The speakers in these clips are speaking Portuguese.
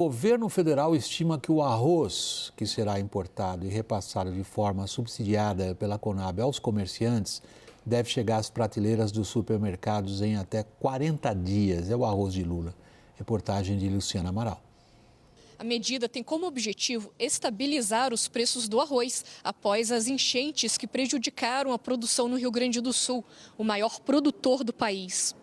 O governo federal estima que o arroz que será importado e repassado de forma subsidiada pela Conab aos comerciantes deve chegar às prateleiras dos supermercados em até 40 dias. É o arroz de Lula. Reportagem de Luciana Amaral. A medida tem como objetivo estabilizar os preços do arroz após as enchentes que prejudicaram a produção no Rio Grande do Sul, o maior produtor do país.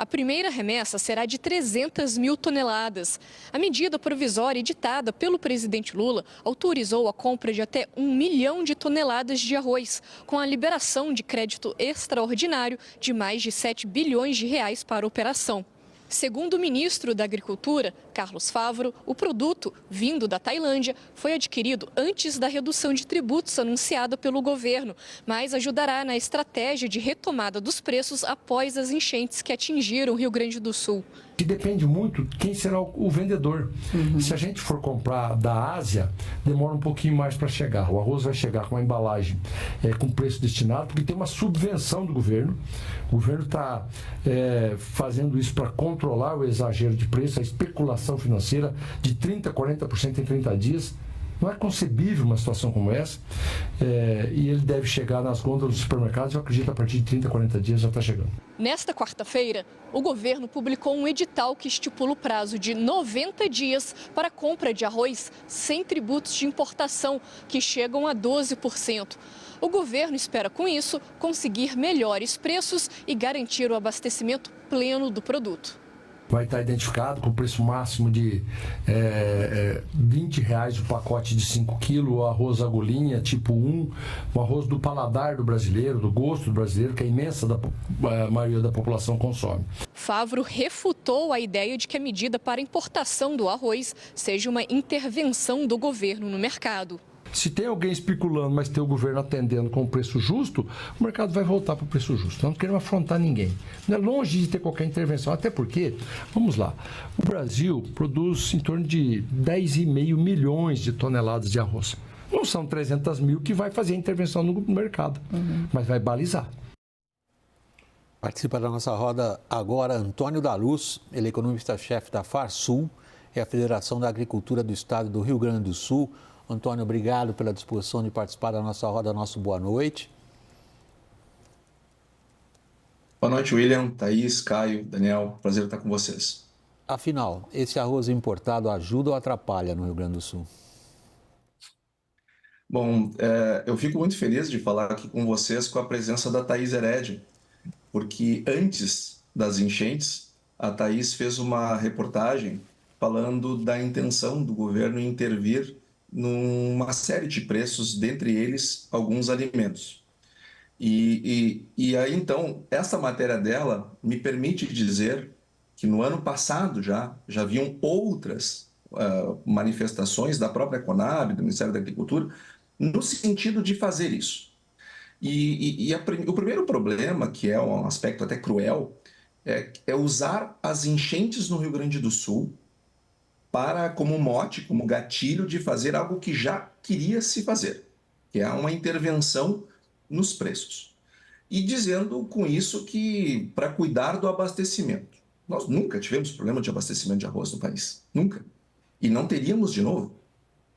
A primeira remessa será de 300 mil toneladas. A medida provisória editada pelo presidente Lula autorizou a compra de até 1 milhão de toneladas de arroz, com a liberação de crédito extraordinário de mais de 7 bilhões de reais para a operação. Segundo o ministro da Agricultura, Carlos Favaro, o produto, vindo da Tailândia, foi adquirido antes da redução de tributos anunciada pelo governo, mas ajudará na estratégia de retomada dos preços após as enchentes que atingiram o Rio Grande do Sul. Que depende muito de quem será o vendedor. Se a gente for comprar da Ásia, demora um pouquinho mais para chegar. O arroz vai chegar com uma embalagem com preço destinado, porque tem uma subvenção do governo. O governo está fazendo isso para controlar o exagero de preço, a especulação financeira de 30%, 40% em 30 dias. Não é concebível uma situação como essa, e ele deve chegar nas gôndolas dos supermercados, eu acredito, a partir de 30, 40 dias já está chegando. Nesta quarta-feira, o governo publicou um edital que estipula o prazo de 90 dias para a compra de arroz sem tributos de importação, que chegam a 12%. O governo espera, com isso, conseguir melhores preços e garantir o abastecimento pleno do produto. Vai estar identificado com o preço máximo de R$20 o pacote de 5 quilos, o arroz agulhinha tipo 1, o arroz do paladar do brasileiro, do gosto do brasileiro, que a imensa maioria da população consome. Favaro refutou a ideia de que a medida para importação do arroz seja uma intervenção do governo no mercado. Se tem alguém especulando, mas tem o governo atendendo com o preço justo, o mercado vai voltar para o preço justo. Nós não queremos afrontar ninguém. Não é longe de ter qualquer intervenção, até porque, vamos lá, o Brasil produz em torno de 10,5 milhões de toneladas de arroz. Não são 300 mil que vai fazer a intervenção no mercado, mas vai balizar. Participa da nossa roda agora Antônio da Luz, ele é economista-chefe da Farsul, é a Federação da Agricultura do Estado do Rio Grande do Sul. Antônio, obrigado pela disposição de participar da nossa roda. Nosso boa noite. Boa noite, William, Thaís, Caio, Daniel. Prazer estar com vocês. Afinal, esse arroz importado ajuda ou atrapalha no Rio Grande do Sul? Bom, eu fico muito feliz de falar aqui com vocês com a presença da Thaís Heredia, porque antes das enchentes, a Thaís fez uma reportagem falando da intenção do governo em intervir numa série de preços, dentre eles alguns alimentos. E aí, então, essa matéria dela me permite dizer que no ano passado já haviam outras manifestações da própria Conab, do Ministério da Agricultura, no sentido de fazer isso. O primeiro problema, que é um aspecto até cruel, é usar as enchentes no Rio Grande do Sul como mote, como gatilho de fazer algo que já queria se fazer, que é uma intervenção nos preços. E dizendo com isso que para cuidar do abastecimento. Nós nunca tivemos problema de abastecimento de arroz no país, nunca. E não teríamos de novo.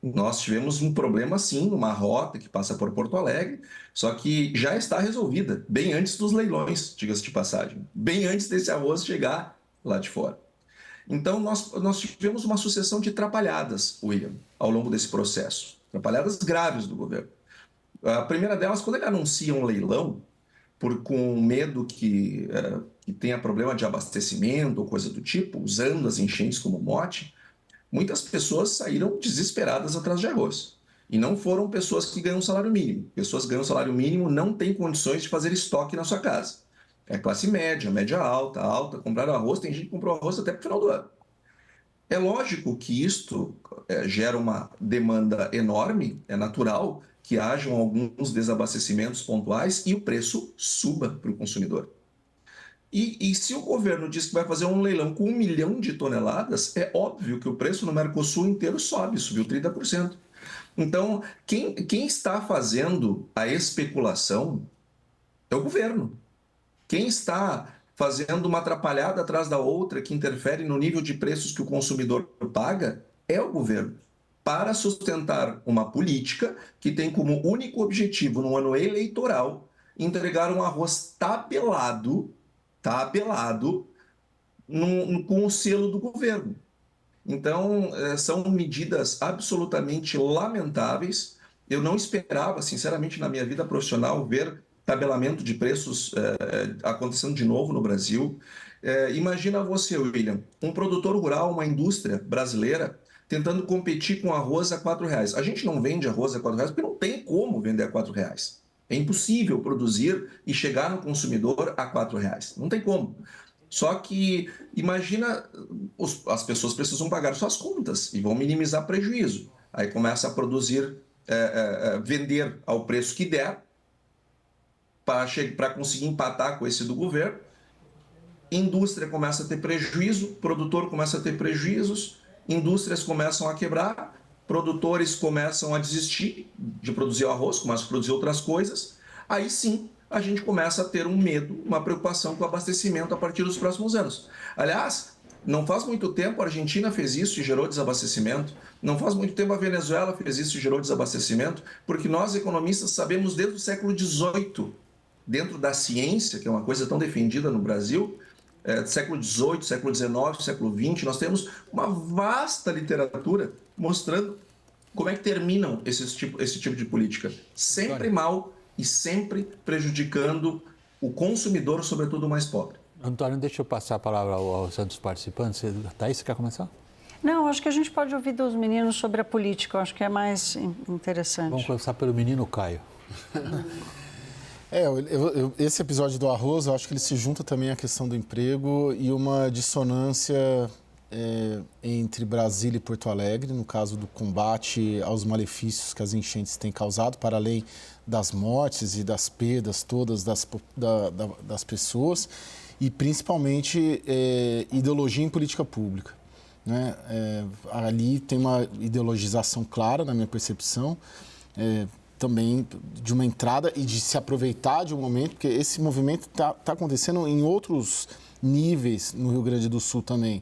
Nós tivemos um problema sim, uma rota que passa por Porto Alegre, só que já está resolvida, bem antes dos leilões, diga-se de passagem, bem antes desse arroz chegar lá de fora. Então, nós tivemos uma sucessão de atrapalhadas, William, ao longo desse processo. Atrapalhadas graves do governo. A primeira delas, quando ele anuncia um leilão, com medo que tenha problema de abastecimento ou coisa do tipo, usando as enchentes como mote, muitas pessoas saíram desesperadas atrás de arroz. E não foram pessoas que ganham salário mínimo. Pessoas que ganham salário mínimo não têm condições de fazer estoque na sua casa. É classe média, média alta, alta, compraram arroz, tem gente que comprou arroz até para o final do ano. É lógico que isto gera uma demanda enorme, é natural que hajam alguns desabastecimentos pontuais e o preço suba para o consumidor. E se o governo diz que vai fazer um leilão com 1 milhão de toneladas, é óbvio que o preço no Mercosul inteiro subiu 30%. Então, quem está fazendo a especulação é o governo. Quem está fazendo uma atrapalhada atrás da outra que interfere no nível de preços que o consumidor paga, é o governo, para sustentar uma política que tem como único objetivo, no ano eleitoral, entregar um arroz tabelado com o selo do governo. Então, são medidas absolutamente lamentáveis. Eu não esperava, sinceramente, na minha vida profissional, ver tabelamento de preços acontecendo de novo no Brasil. Imagina você, William, um produtor rural, uma indústria brasileira, tentando competir com arroz a R$4. A gente não vende arroz a R$4 porque não tem como vender a R$4. É impossível produzir e chegar no consumidor a R$4. Não tem como. Só que, imagina, as pessoas precisam pagar suas contas e vão minimizar prejuízo. Aí começa a produzir, vender ao preço que der, para conseguir empatar com esse do governo. Indústria começa a ter prejuízo, produtor começa a ter prejuízos, indústrias começam a quebrar, produtores começam a desistir de produzir arroz, começam a produzir outras coisas. Aí sim, a gente começa a ter um medo, uma preocupação com o abastecimento a partir dos próximos anos. Aliás, não faz muito tempo a Argentina fez isso e gerou desabastecimento. Não faz muito tempo a Venezuela fez isso e gerou desabastecimento, porque nós, economistas, sabemos desde o século XVIII, dentro da ciência, que é uma coisa tão defendida no Brasil, século XVIII, século XIX, século XX, nós temos uma vasta literatura mostrando como é que terminam esse tipo de política. Sempre mal e sempre prejudicando o consumidor, sobretudo o mais pobre. Antônio, deixa eu passar a palavra aos outros participantes. Thaís, você quer começar? Não, acho que a gente pode ouvir dos meninos sobre a política, eu acho que é mais interessante. Vamos começar pelo menino Caio. Esse episódio do arroz, eu acho que ele se junta também à questão do emprego e uma dissonância entre Brasília e Porto Alegre, no caso do combate aos malefícios que as enchentes têm causado, para além das mortes e das perdas todas das pessoas, e principalmente ideologia em política pública. Né? Ali tem uma ideologização clara, na minha percepção, também de uma entrada e de se aproveitar de um momento, porque esse movimento está acontecendo em outros níveis no Rio Grande do Sul também.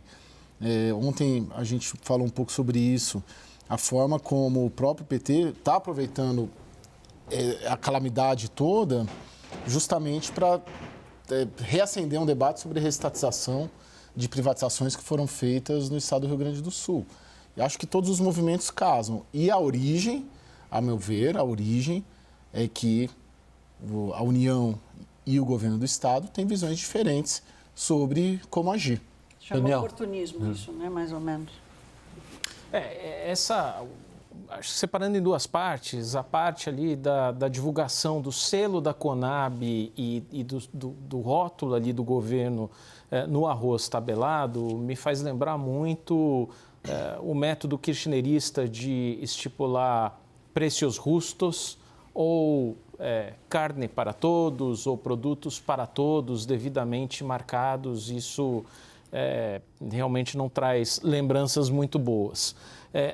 Ontem a gente falou um pouco sobre isso, a forma como o próprio PT está aproveitando a calamidade toda justamente para reacender um debate sobre reestatização de privatizações que foram feitas no estado do Rio Grande do Sul. Eu acho que todos os movimentos casam. E a origem, a meu ver, é que a União e o governo do estado têm visões diferentes sobre como agir. Chama oportunismo isso, né? Mais ou menos. Acho que separando em duas partes, a parte ali da divulgação do selo da Conab e do rótulo ali do governo no arroz tabelado, me faz lembrar muito o método kirchnerista de estipular precios justos ou carne para todos ou produtos para todos devidamente marcados. Isso realmente não traz lembranças muito boas.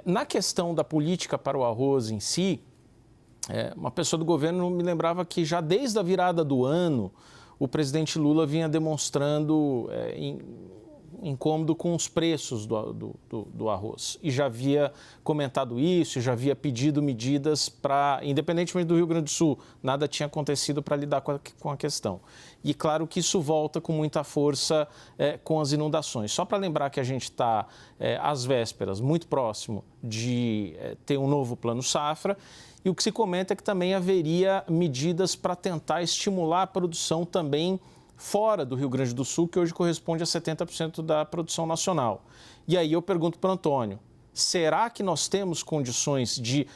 Na questão da política para o arroz em si, uma pessoa do governo me lembrava que já desde a virada do ano, o presidente Lula vinha demonstrando incômodo com os preços do arroz. E já havia comentado isso, já havia pedido medidas para, independentemente do Rio Grande do Sul, nada tinha acontecido para lidar com a questão. E claro que isso volta com muita força com as inundações. Só para lembrar que a gente está, às vésperas, muito próximo de ter um novo plano safra, e o que se comenta é que também haveria medidas para tentar estimular a produção também fora do Rio Grande do Sul, que hoje corresponde a 70% da produção nacional. E aí eu pergunto para o Antônio, será que nós temos condições de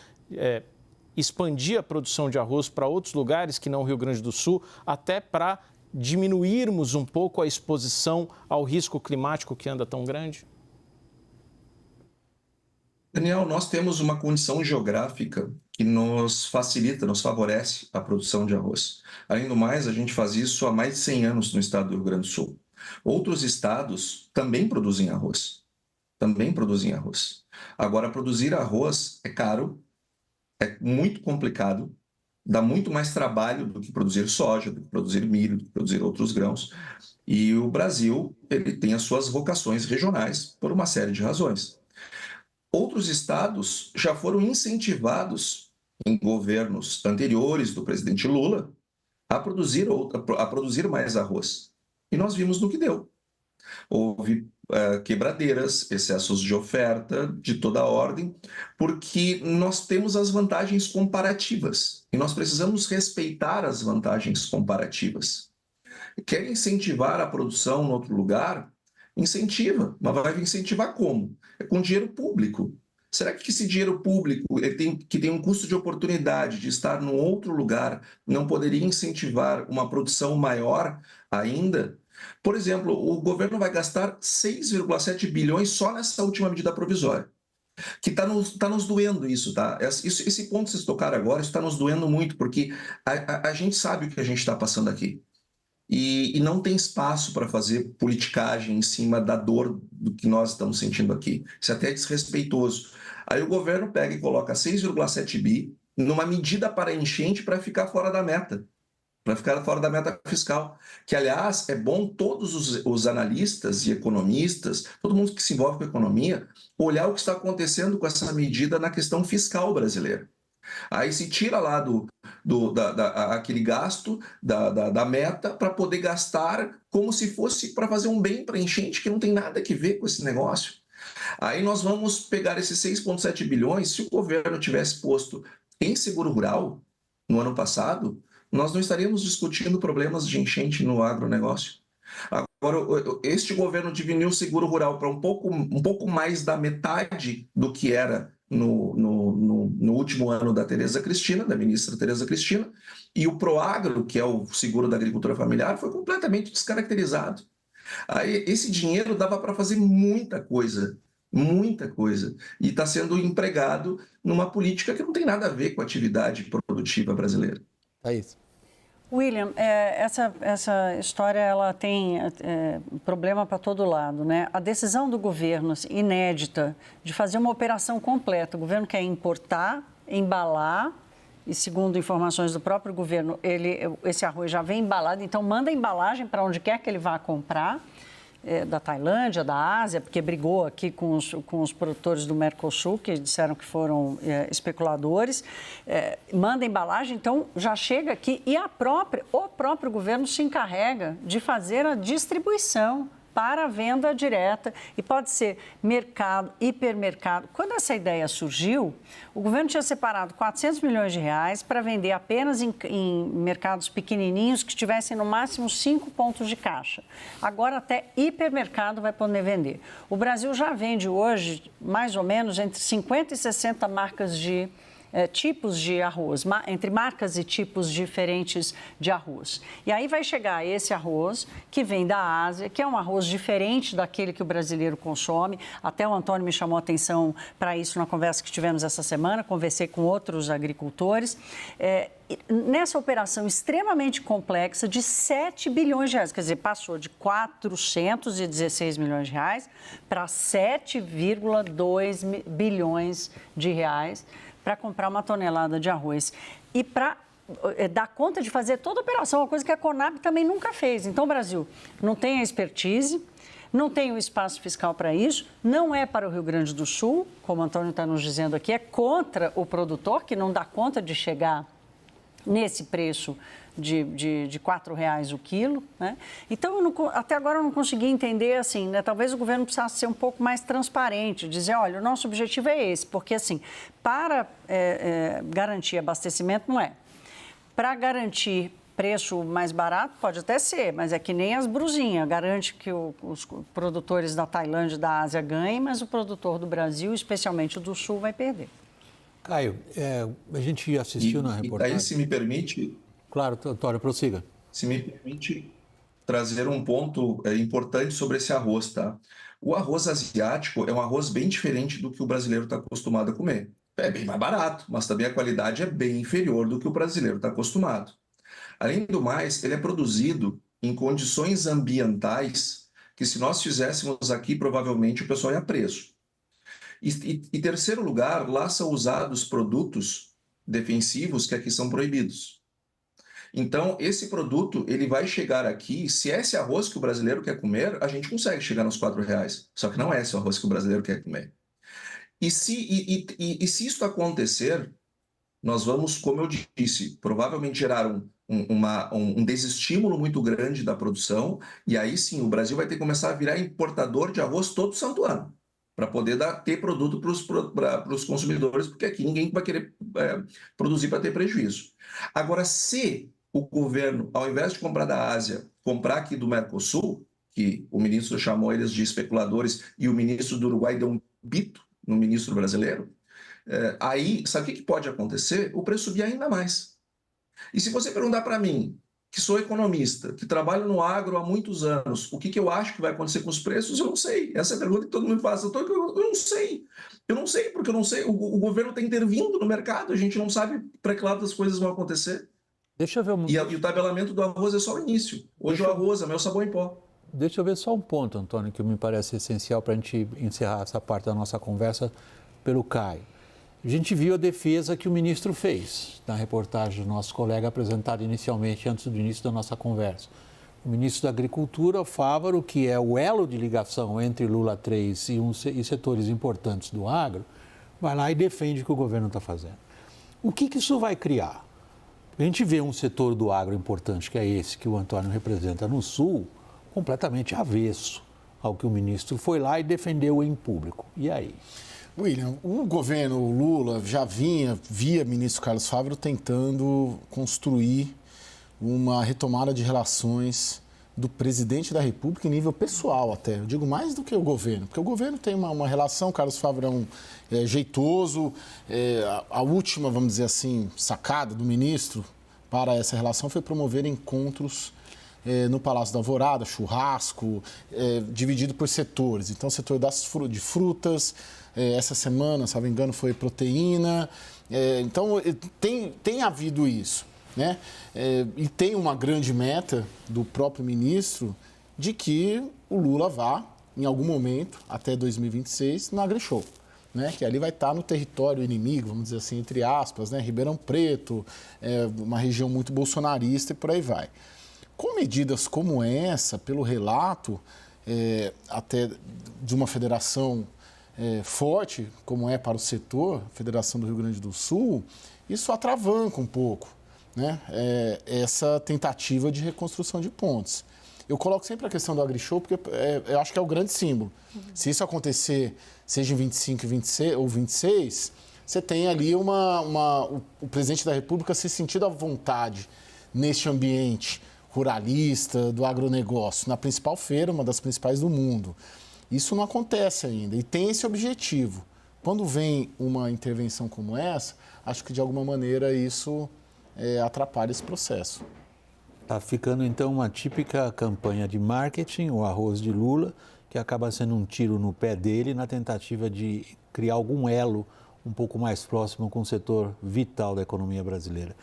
expandir a produção de arroz para outros lugares que não o Rio Grande do Sul, até para diminuirmos um pouco a exposição ao risco climático que anda tão grande? Daniel, nós temos uma condição geográfica que nos facilita, nos favorece a produção de arroz. Além do mais, a gente faz isso há mais de 100 anos no estado do Rio Grande do Sul. Outros estados também produzem arroz. Agora, produzir arroz é caro, é muito complicado dá muito mais trabalho do que produzir soja, do que produzir milho, do que produzir outros grãos. E o Brasil, ele tem as suas vocações regionais por uma série de razões. Outros estados já foram incentivados em governos anteriores do presidente Lula a produzir mais arroz. E nós vimos no que deu. Houve quebradeiras, excessos de oferta de toda ordem, porque nós temos as vantagens comparativas e nós precisamos respeitar as vantagens comparativas. Quer incentivar a produção em outro lugar? Incentiva, mas vai incentivar como? É com dinheiro público. Será que esse dinheiro público que tem um custo de oportunidade de estar num outro lugar não poderia incentivar uma produção maior ainda? Por exemplo, o governo vai gastar 6,7 bilhões só nessa última medida provisória, que está nos doendo isso, tá? Esse ponto que vocês tocaram agora, isso está nos doendo muito, porque a gente sabe o que a gente está passando aqui. E não tem espaço para fazer politicagem em cima da dor do que nós estamos sentindo aqui. Isso é até desrespeitoso. Aí o governo pega e coloca 6,7 bi numa medida para enchente para ficar fora da meta. Para ficar fora da meta fiscal. Que, aliás, é bom todos os analistas e economistas, todo mundo que se envolve com a economia, olhar o que está acontecendo com essa medida na questão fiscal brasileira. Aí se tira lá aquele gasto da meta para poder gastar como se fosse para fazer um bem para enchente, que não tem nada a ver com esse negócio. Aí nós vamos pegar esses 6,7 bilhões, se o governo tivesse posto em seguro rural no ano passado, nós não estaríamos discutindo problemas de enchente no agronegócio. Agora, este governo diminuiu o seguro rural para um pouco mais da metade do que era no último ano da Tereza Cristina, da ministra Tereza Cristina, e o Proagro, que é o seguro da agricultura familiar, foi completamente descaracterizado. Aí, esse dinheiro dava para fazer muita coisa, e está sendo empregado numa política que não tem nada a ver com a atividade produtiva brasileira. É isso. William, essa história ela tem problema para todo lado, né? A decisão do governo, inédita, de fazer uma operação completa. O governo quer importar, embalar, e segundo informações do próprio governo, esse arroz já vem embalado, então manda a embalagem para onde quer que ele vá comprar, da Tailândia, da Ásia, porque brigou aqui com os produtores do Mercosul, que disseram que foram especuladores, manda embalagem, então já chega aqui e o próprio governo se encarrega de fazer a distribuição para a venda direta, e pode ser mercado, hipermercado. Quando essa ideia surgiu, o governo tinha separado 400 milhões de reais para vender apenas em mercados pequenininhos que tivessem no máximo 5 pontos de caixa. Agora até hipermercado vai poder vender. O Brasil já vende hoje mais ou menos entre 50 e 60 marcas de tipos de arroz, entre marcas e tipos diferentes de arroz. E aí vai chegar esse arroz que vem da Ásia, que é um arroz diferente daquele que o brasileiro consome. Até o Antônio me chamou a atenção para isso na conversa que tivemos essa semana, conversei com outros agricultores. Nessa operação extremamente complexa de 7 bilhões de reais, quer dizer, passou de 416 milhões de reais para 7,2 bilhões de reais para comprar uma tonelada de arroz. E para dar conta de fazer toda a operação, uma coisa que a Conab também nunca fez. Então, o Brasil não tem a expertise, não tem o espaço fiscal para isso, não é para o Rio Grande do Sul, como o Antônio está nos dizendo aqui, é contra o produtor, que não dá conta de chegar nesse preço de R$4 o quilo, né? Então, até agora eu não consegui entender, assim, né? Talvez o governo precisasse ser um pouco mais transparente, dizer, olha, o nosso objetivo é esse, porque, assim, para garantir abastecimento, não é. Para garantir preço mais barato, pode até ser, mas é que nem as brusinhas, garante que os produtores da Tailândia e da Ásia ganhem, mas o produtor do Brasil, especialmente o do Sul, vai perder. Caio, a gente assistiu na reportagem... E aí, se me permite... Claro, Antônio, prossiga. Se me permite trazer um ponto importante sobre esse arroz, tá? O arroz asiático é um arroz bem diferente do que o brasileiro está acostumado a comer. É bem mais barato, mas também a qualidade é bem inferior do que o brasileiro está acostumado. Além do mais, ele é produzido em condições ambientais que, se nós fizéssemos aqui, provavelmente o pessoal ia preso. E terceiro lugar, lá são usados produtos defensivos que aqui são proibidos. Então, esse produto, ele vai chegar aqui, se é esse arroz que o brasileiro quer comer, a gente consegue chegar nos R$4. Só que não é esse o arroz que o brasileiro quer comer. E se isso acontecer, nós vamos, como eu disse, provavelmente gerar um desestímulo muito grande da produção, e aí sim, o Brasil vai ter que começar a virar importador de arroz todo santo ano, para poder ter produto para os consumidores, porque aqui ninguém vai querer produzir para ter prejuízo. Agora, se o governo, ao invés de comprar da Ásia, comprar aqui do Mercosul, que o ministro chamou eles de especuladores e o ministro do Uruguai deu um pito no ministro brasileiro, aí, sabe o que pode acontecer? O preço subir ainda mais. E se você perguntar para mim, que sou economista, que trabalho no agro há muitos anos, o que eu acho que vai acontecer com os preços, eu não sei. Essa é a pergunta que todo mundo me faz. Eu não sei. Eu não sei, porque eu não sei. O governo está intervindo no mercado, a gente não sabe para que lado as coisas vão acontecer. Deixa eu ver E o tabelamento do arroz é só o início. Hoje o arroz é meu sabão em pó. Deixa eu ver só um ponto, Antônio, que me parece essencial para a gente encerrar essa parte da nossa conversa pelo Caio. A gente viu a defesa que o ministro fez na reportagem do nosso colega apresentada inicialmente, antes do início da nossa conversa. O ministro da Agricultura, Fávaro, que é o elo de ligação entre Lula 3 e setores importantes do agro, vai lá e defende o que o governo está fazendo. O que isso vai criar? A gente vê um setor do agro importante, que é esse que o Antônio representa no Sul, completamente avesso ao que o ministro foi lá e defendeu em público. E aí? William, o governo Lula já vinha, via ministro Carlos Fávaro, tentando construir uma retomada de relações do presidente da República em nível pessoal até. Eu digo mais do que o governo, porque o governo tem uma relação, Carlos Fávaro é jeitoso, a última, vamos dizer assim, sacada do ministro para essa relação foi promover encontros no Palácio da Alvorada, churrasco, dividido por setores. Então, o setor de frutas, essa semana, se não me engano, foi proteína. Então, tem havido isso, né? E tem uma grande meta do próprio ministro de que o Lula vá, em algum momento, até 2026, no AgriShow, né? Que ali vai estar no território inimigo, vamos dizer assim, entre aspas, né? Ribeirão Preto, uma região muito bolsonarista e por aí vai. Com medidas como essa, pelo relato até de uma federação forte, como é para o setor, a Federação do Rio Grande do Sul, isso atravanca um pouco, né? Essa tentativa de reconstrução de pontes. Eu coloco sempre a questão do AgriShow, porque eu acho que é o grande símbolo. Se isso acontecer, seja em 25 ou 26, você tem ali o presidente da República se sentindo à vontade neste ambiente ruralista, do agronegócio, na principal feira, uma das principais do mundo. Isso não acontece ainda e tem esse objetivo. Quando vem uma intervenção como essa, acho que de alguma maneira isso atrapalha esse processo. Está ficando então uma típica campanha de marketing, o arroz de Lula, que acaba sendo um tiro no pé dele na tentativa de criar algum elo um pouco mais próximo com o setor vital da economia brasileira.